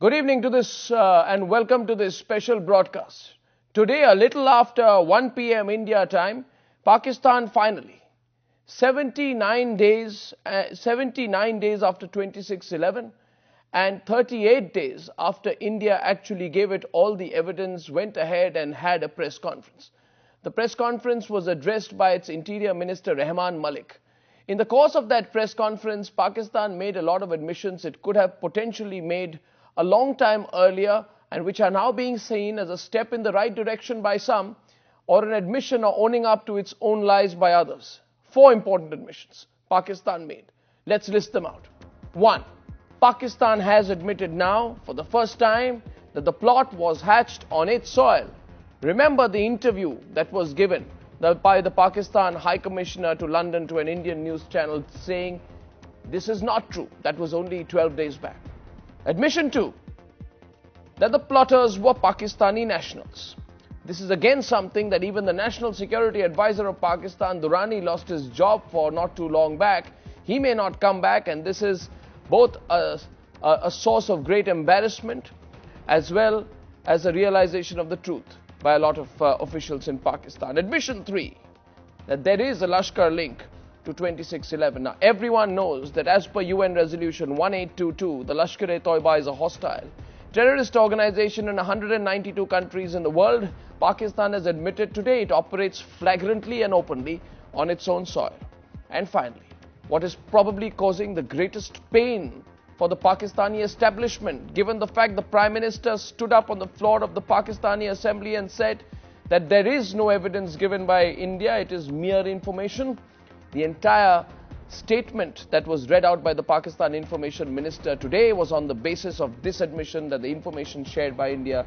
Good evening to this and welcome to this special broadcast. Today, a little after 1 p.m. India time, Pakistan finally, 79 days after 26/11 and 38 days after India actually gave it all the evidence, went ahead and had a press conference. The press conference was addressed by its Interior Minister Rahman Malik. In the course of that press conference, Pakistan made a lot of admissions it could have potentially made a long time earlier and which are now being seen as a step in the right direction by some or an admission or owning up to its own lies by others. 4 important admissions Pakistan made. Let's list them out. 1. Pakistan has admitted now for the first time that the plot was hatched on its soil. Remember the interview that was given by the Pakistan High Commissioner to London to an Indian news channel saying this is not true. That was only 12 days back. Admission 2, that the plotters were Pakistani nationals. This is again something that even the National Security Advisor of Pakistan, Durrani, lost his job for not too long back. He may not come back, and this is both a source of great embarrassment as well as a realization of the truth by a lot of officials in Pakistan. Admission 3, that there is a Lashkar link to 26/11. Now, everyone knows that as per UN Resolution 1822, the Lashkar-e-Toiba is a hostile terrorist organization in 192 countries in the world. Pakistan has admitted today it operates flagrantly and openly on its own soil. And finally, what is probably causing the greatest pain for the Pakistani establishment, given the fact the Prime Minister stood up on the floor of the Pakistani Assembly and said that there is no evidence given by India, it is mere information. The entire statement that was read out by the Pakistan Information Minister today was on the basis of this admission that the information shared by India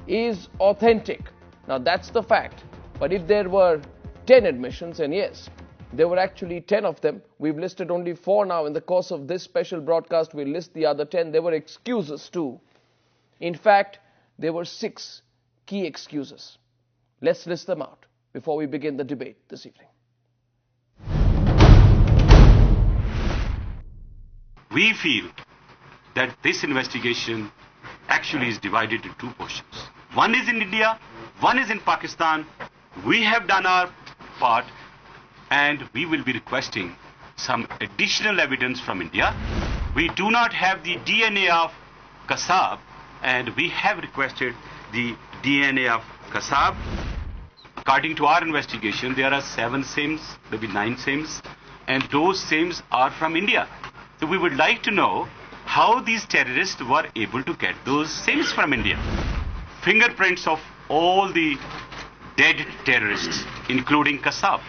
is authentic. Now that's the fact. But if there were 10 admissions, and yes, there were actually 10 of them, we've listed only 4 now. In the course of this special broadcast, we'll list the other 10. There were excuses too. In fact, there were 6 key excuses. Let's list them out before we begin the debate this evening. We feel that this investigation actually is divided into 2 portions. One is in India, one is in Pakistan. We have done our part and we will be requesting some additional evidence from India. We do not have the DNA of Kasab and we have requested the DNA of Kasab. According to our investigation, there are 7 SIMs, maybe 9 SIMs, and those SIMs are from India. So we would like to know how these terrorists were able to get those SIMs from India. Fingerprints of all the dead terrorists, including Kasab,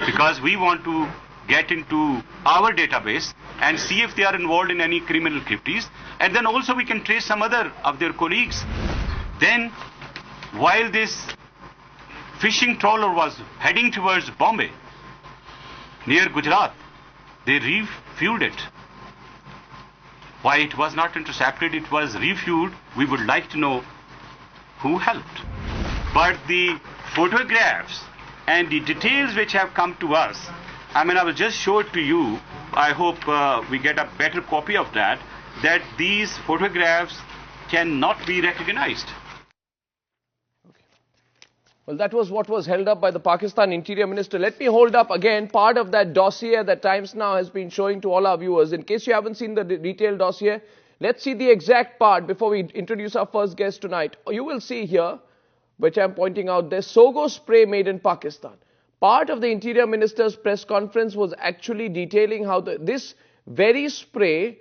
because we want to get into our database and see if they are involved in any criminal activities, and then also we can trace some other of their colleagues. Then, while this fishing trawler was heading towards Bombay, near Gujarat, they refueled it. Why it was not intercepted, it was refueled, we would like to know who helped. But the photographs and the details which have come to us, I will just show it to you. I hope we get a better copy of that these photographs cannot be recognized. Well, that was what was held up by the Pakistan Interior Minister. Let me hold up again part of that dossier that Times Now has been showing to all our viewers. In case you haven't seen the detailed dossier, let's see the exact part before we introduce our first guest tonight. You will see here, which I'm pointing out, there's Sogo spray made in Pakistan. Part of the Interior Minister's press conference was actually detailing how this very spray,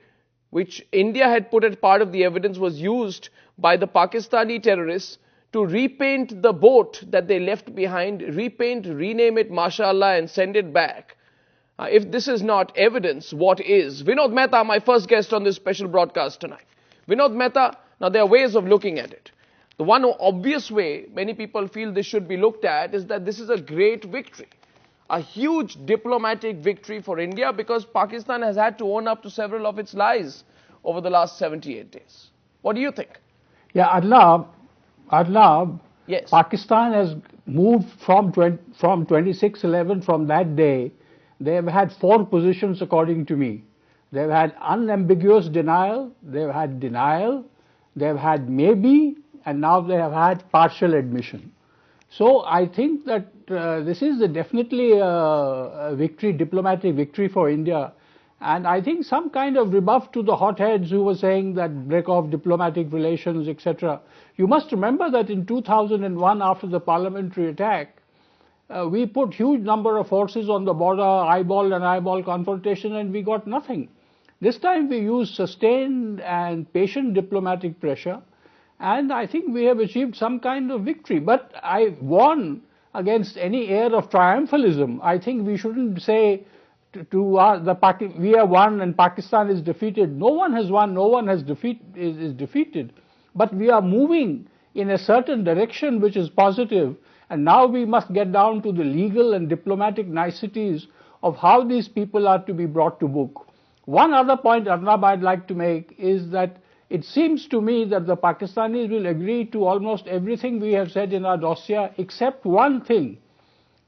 which India had put as part of the evidence, was used by the Pakistani terrorists to repaint the boat that they left behind, repaint, rename it Mashallah and send it back. If this is not evidence, what is? Vinod Mehta, my first guest on this special broadcast tonight. Vinod Mehta, now there are ways of looking at it. The one obvious way many people feel this should be looked at is that this is a great victory. A huge diplomatic victory for India because Pakistan has had to own up to several of its lies over the last 78 days. What do you think? Yeah, Adlab, yes. Pakistan has moved from 26/11 from that day. They have had 4 positions according to me. They've had unambiguous denial, they've had denial, they've had maybe, and now they have had partial admission. So I think that this is definitely a victory, diplomatic victory for India. And I think some kind of rebuff to the hotheads who were saying that break off diplomatic relations, etc. You must remember that in 2001, after the parliamentary attack, we put huge number of forces on the border, eyeball and eyeball confrontation, and we got nothing. This time we used sustained and patient diplomatic pressure, and I think we have achieved some kind of victory. But I warn against any air of triumphalism. I think we shouldn't say we have won and Pakistan is defeated. No one has won, no one is defeated. But we are moving in a certain direction which is positive, and now we must get down to the legal and diplomatic niceties of how these people are to be brought to book. One other point, Arnab, I'd like to make is that it seems to me that the Pakistanis will agree to almost everything we have said in our dossier except one thing.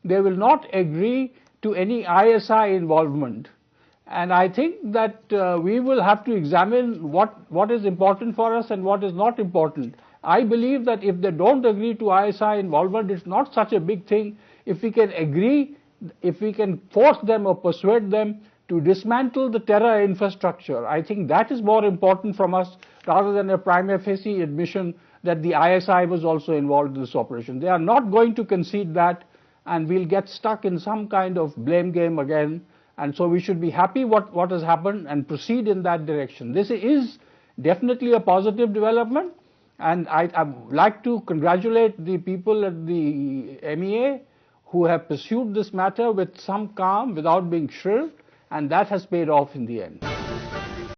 They will not agree to any ISI involvement. And I think that we will have to examine what is important for us and what is not important. I believe that if they don't agree to ISI involvement, it's not such a big thing. If we can agree, if we can force them or persuade them to dismantle the terror infrastructure, I think that is more important from us rather than a prima facie admission that the ISI was also involved in this operation. They are not going to concede that, and we'll get stuck in some kind of blame game again. And so we should be happy what has happened and proceed in that direction. This is definitely a positive development, and I'd like to congratulate the people at the MEA who have pursued this matter with some calm without being shrill, and that has paid off in the end.